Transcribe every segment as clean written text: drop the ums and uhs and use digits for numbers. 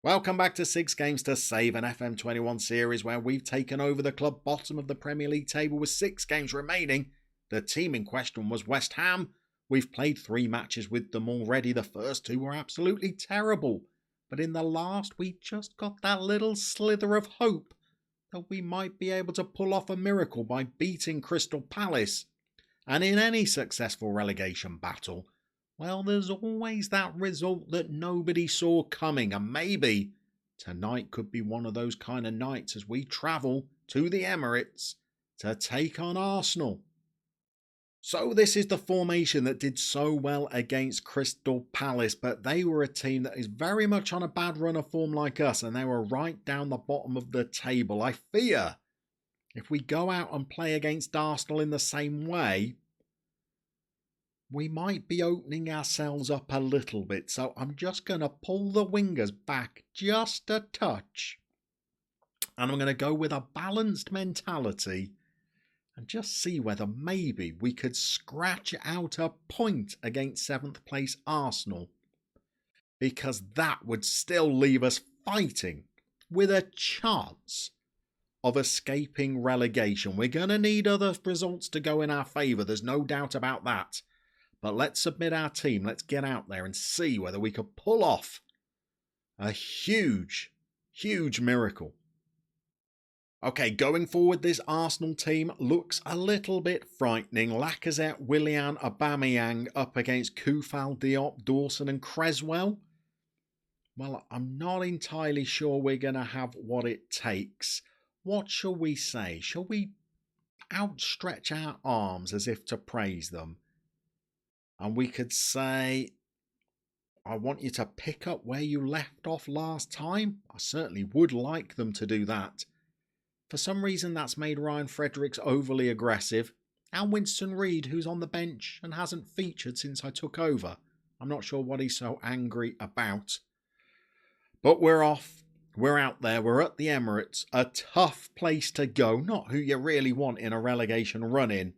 Welcome back to 6 Games to Save, an FM21 series where we've taken over the club bottom of the Premier League table with 6 games remaining. The team in question was West Ham. We've played 3 matches with them already. The first 2 were absolutely terrible. But in the last, we just got that little slither of hope that we might be able to pull off a miracle by beating Crystal Palace. And in any successful relegation battle, well, there's always that result that nobody saw coming, and maybe tonight could be one of those kind of nights as we travel to the Emirates to take on Arsenal. So this is the formation that did so well against Crystal Palace, but they were a team that is very much on a bad run of form like us, and they were right down the bottom of the table. I fear if we go out and play against Arsenal in the same way, we might be opening ourselves up a little bit. So I'm just going to pull the wingers back just a touch. And I'm going to go with a balanced mentality and just see whether maybe we could scratch out a point against 7th place Arsenal. Because that would still leave us fighting with a chance of escaping relegation. We're going to need other results to go in our favour. There's no doubt about that. But let's submit our team. Let's get out there and see whether we could pull off a huge, huge miracle. Okay, going forward, this Arsenal team looks a little bit frightening. Lacazette, Willian, Aubameyang up against Koufal, Diop, Dawson and Creswell. Well, I'm not entirely sure we're going to have what it takes. What shall we say? Shall we outstretch our arms as if to praise them? And we could say, I want you to pick up where you left off last time. I certainly would like them to do that. For some reason, that's made Ryan Fredericks overly aggressive. And Winston Reid, who's on the bench and hasn't featured since I took over. I'm not sure what he's so angry about. But we're off. We're out there. We're at the Emirates. A tough place to go. Not who you really want in a relegation run-in.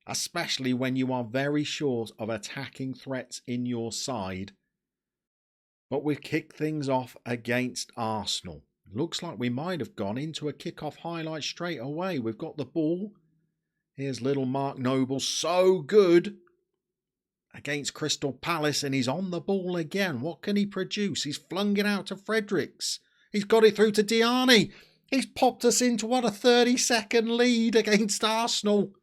Especially when you are very short of attacking threats in your side. But we've kicked things off against Arsenal. Looks like we might have gone into a kick-off highlight straight away. We've got the ball. Here's little Mark Noble. So good against Crystal Palace, and he's on the ball again. What can he produce? He's flung it out to Fredericks. He's got it through to Diani. He's popped us into what, a 30-second lead against Arsenal.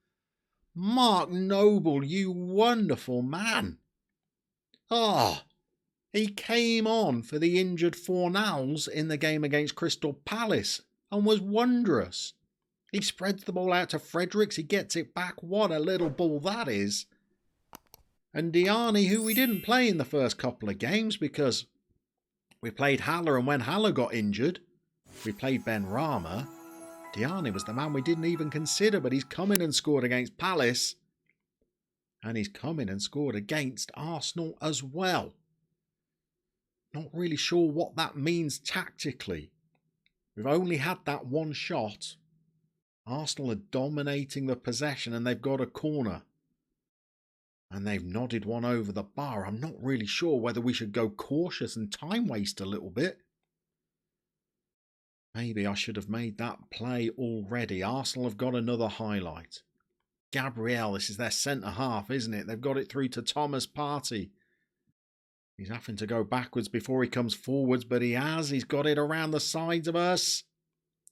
Mark Noble, you wonderful man. He came on for the injured Fornals in the game against Crystal Palace and was wondrous. He spreads the ball out to Fredericks. He gets it back. What a little ball that is. And Diani, who we didn't play in the first couple of games because we played Haller, and when Haller got injured, we played Ben Rama. Diani was the man we didn't even consider, but he's come in and scored against Palace. And he's come in and scored against Arsenal as well. Not really sure what that means tactically. We've only had that one shot. Arsenal are dominating the possession and they've got a corner. And they've nodded one over the bar. I'm not really sure whether we should go cautious and time waste a little bit. Maybe I should have made that play already. Arsenal have got another highlight. Gabriel, this is their centre-half, isn't it? They've got it through to Thomas Partey. He's having to go backwards before he comes forwards, but he has. He's got it around the sides of us.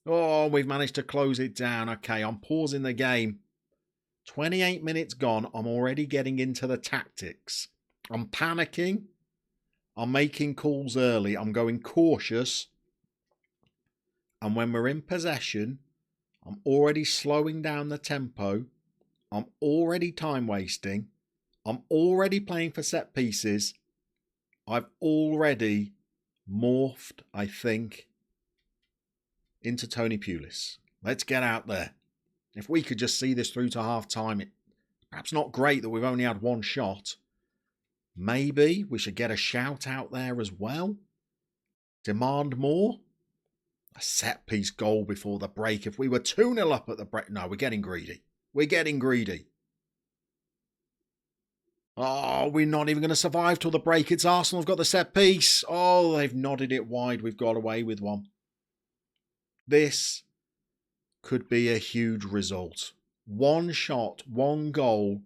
Oh, we've managed to close it down. Okay, I'm pausing the game. 28 minutes gone. I'm already getting into the tactics. I'm panicking. I'm making calls early. I'm going cautious. And when we're in possession, I'm already slowing down the tempo. I'm already time wasting. I'm already playing for set pieces. I've already morphed, I think, into Tony Pulis. Let's get out there. If we could just see this through to half-time, it's perhaps not great that we've only had one shot. Maybe we should get a shout out there as well. Demand more. A set-piece goal before the break. If we were 2-0 up at the break... No, we're getting greedy. We're getting greedy. Oh, we're not even going to survive till the break. It's Arsenal have got the set piece. Oh, they've nodded it wide. We've got away with one. This could be a huge result. One shot, one goal.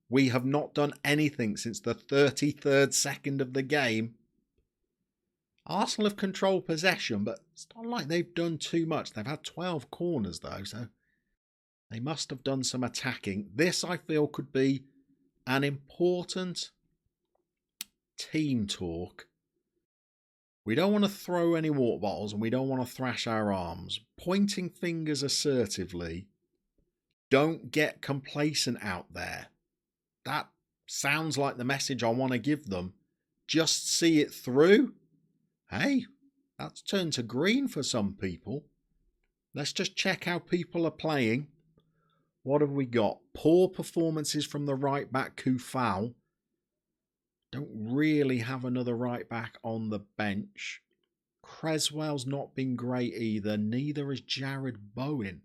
We have not done anything since the 33rd second of the game. Arsenal have controlled possession, but it's not like they've done too much. They've had 12 corners, though, so they must have done some attacking. This, I feel, could be an important team talk. We don't want to throw any water bottles and we don't want to thrash our arms. Pointing fingers assertively. Don't get complacent out there. That sounds like the message I want to give them. Just see it through. Hey, that's turned to green for some people. Let's just check how people are playing. What have we got? Poor performances from the right back, Kufal. Don't really have another right back on the bench. Creswell's not been great either. Neither has Jared Bowen.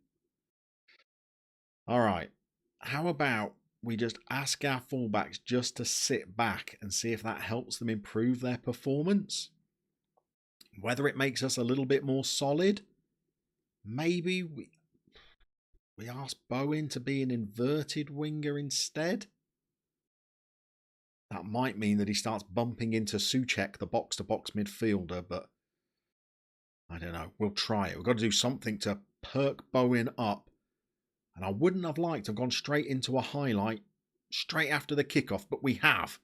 All right. How about we just ask our fullbacks just to sit back and see if that helps them improve their performance? Whether it makes us a little bit more solid? Maybe we ask Bowen to be an inverted winger instead? That might mean that he starts bumping into Souček, the box-to-box midfielder, but I don't know. We'll try it. We've got to do something to perk Bowen up. And I wouldn't have liked to have gone straight into a highlight straight after the kickoff, but we have.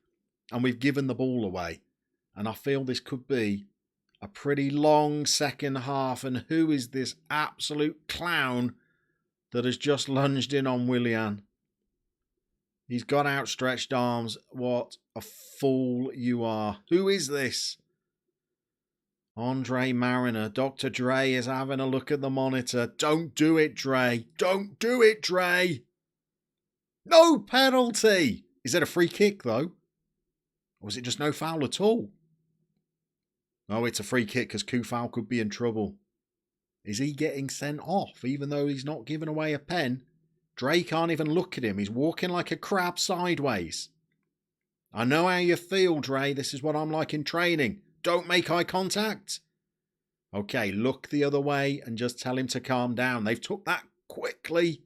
And we've given the ball away. And I feel this could be a pretty long second half. And who is this absolute clown that has just lunged in on Willian? He's got outstretched arms. What a fool you are. Who is this? Andre Mariner. Dr. Dre is having a look at the monitor. Don't do it, Dre. Don't do it, Dre. No penalty. Is it a free kick, though? Or was it just no foul at all? Oh, it's a free kick because Kufal could be in trouble. Is he getting sent off even though he's not giving away a pen? Dre can't even look at him. He's walking like a crab sideways. I know how you feel, Dre. This is what I'm like in training. Don't make eye contact. Okay, look the other way and just tell him to calm down. They've took that quickly.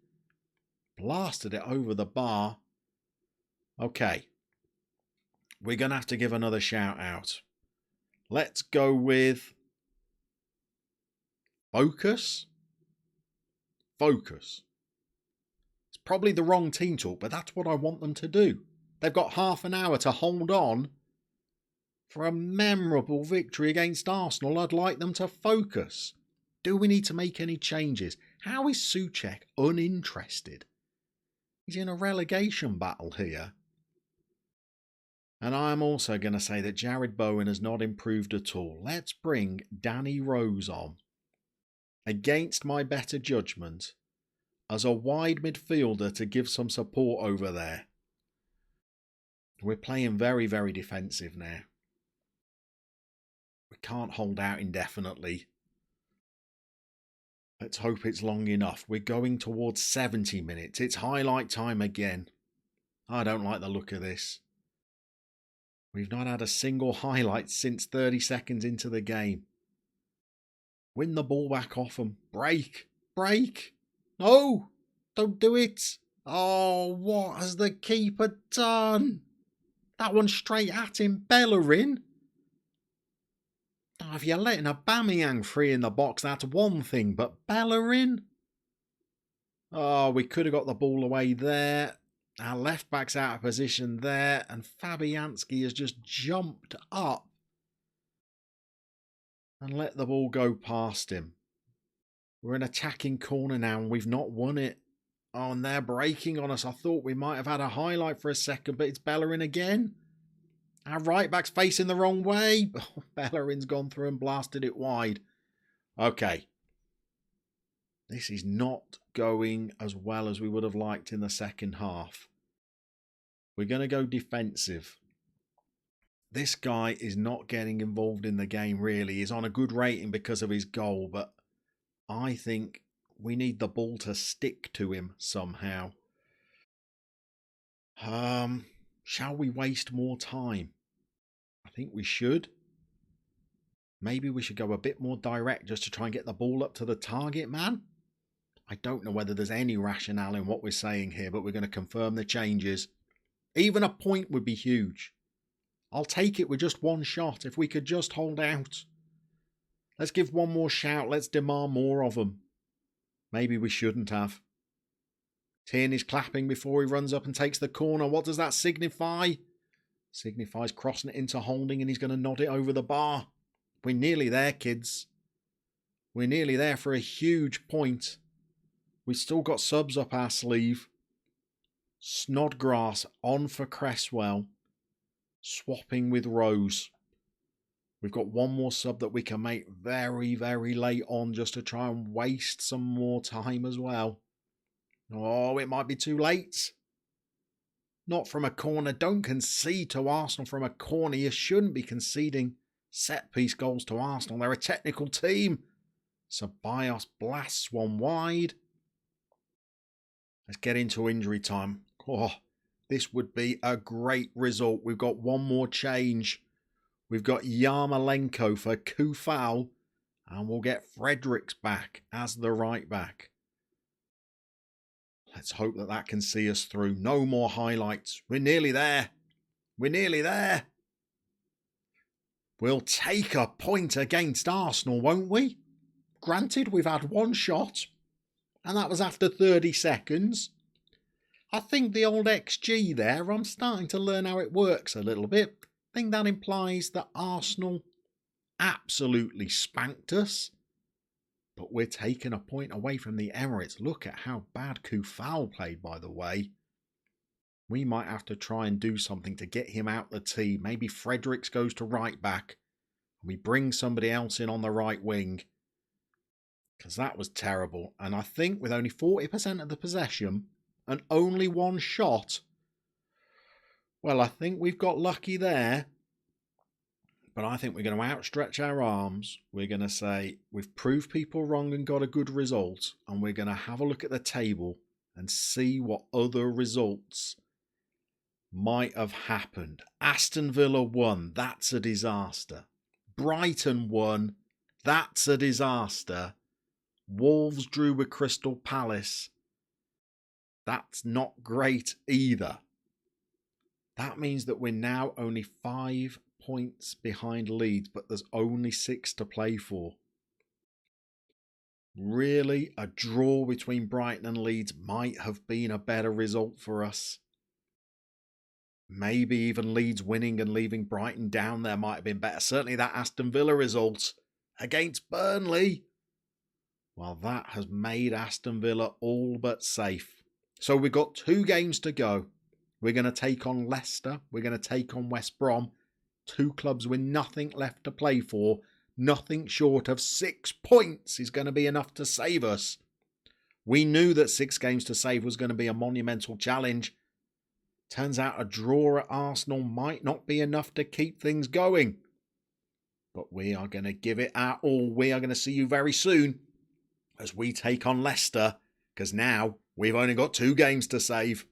Blasted it over the bar. Okay. We're going to have to give another shout out. Let's go with Focus. Focus. It's probably the wrong team talk, but that's what I want them to do. They've got half an hour to hold on for a memorable victory against Arsenal. I'd like them to focus. Do we need to make any changes? How is Souček uninterested? He's in a relegation battle here. And I'm also going to say that Jared Bowen has not improved at all. Let's bring Danny Rose on. Against my better judgment, as a wide midfielder to give some support over there. We're playing very, very defensive now. We can't hold out indefinitely. Let's hope it's long enough. We're going towards 70 minutes. It's highlight time again. I don't like the look of this. We've not had a single highlight since 30 seconds into the game. Win the ball back off them. Break. Break. No. Don't do it. Oh, what has the keeper done? That one straight at him. Bellerin. Oh, if you're letting Aubameyang free in the box, that's one thing. But Bellerin? Oh, we could have got the ball away there. Our left back's out of position there. And Fabianski has just jumped up and let the ball go past him. We're in attacking corner now and we've not won it. Oh, and they're breaking on us. I thought we might have had a highlight for a second, but it's Bellerin again. Our right back's facing the wrong way. Oh, Bellerin's gone through and blasted it wide. Okay. This is not going as well as we would have liked in the second half. We're going to go defensive. This guy is not getting involved in the game really. He's on a good rating because of his goal, but I think we need the ball to stick to him somehow. Shall we waste more time? I think we should. Maybe we should go a bit more direct just to try and get the ball up to the target man. I don't know whether there's any rationale in what we're saying here, but we're going to confirm the changes. Even a point would be huge. I'll take it with just one shot if we could just hold out. Let's give one more shout. Let's demand more of them. Maybe we shouldn't have. Tierney's clapping before he runs up and takes the corner. What does that signify? Signifies crossing it into holding, and he's going to nod it over the bar. We're nearly there, kids. We're nearly there for a huge point. We've still got subs up our sleeve. Snodgrass on for Cresswell. Swapping with Rose. We've got one more sub that we can make very, very late on just to try and waste some more time as well. Oh, it might be too late. Not from a corner. Don't concede to Arsenal from a corner. You shouldn't be conceding set-piece goals to Arsenal. They're a technical team. Ceballos blasts one wide. Let's get into injury time. Oh, this would be a great result. We've got one more change. We've got Yarmolenko for Kufal, and we'll get Fredericks back as the right back. Let's hope that that can see us through. No more highlights. We're nearly there. We're nearly there. We'll take a point against Arsenal, won't we? Granted, we've had one shot, and that was after 30 seconds. I think the old XG there, I'm starting to learn how it works a little bit. I think that implies that Arsenal absolutely spanked us. But we're taking a point away from the Emirates. Look at how bad Kufal played, by the way. We might have to try and do something to get him out the team. Maybe Fredericks goes to right back. And we bring somebody else in on the right wing. Because that was terrible. And I think with only 40% of the possession and only one shot, well, I think we've got lucky there. But I think we're going to outstretch our arms. We're going to say we've proved people wrong and got a good result. And we're going to have a look at the table and see what other results might have happened. Aston Villa won. That's a disaster. Brighton won. That's a disaster. Wolves drew with Crystal Palace. That's not great either. That means that we're now only 5 points behind Leeds, but there's only 6 to play for. Really, a draw between Brighton and Leeds might have been a better result for us. Maybe even Leeds winning and leaving Brighton down there might have been better. Certainly that Aston Villa result against Burnley, well, that has made Aston Villa all but safe. So we've got 2 games to go. We're going to take on Leicester. We're going to take on West Brom. 2 clubs with nothing left to play for. Nothing short of 6 points is going to be enough to save us. We knew that 6 games to save was going to be a monumental challenge. Turns out a draw at Arsenal might not be enough to keep things going. But we are going to give it our all. We are going to see you very soon as we take on Leicester, because now we've only got 2 games to save.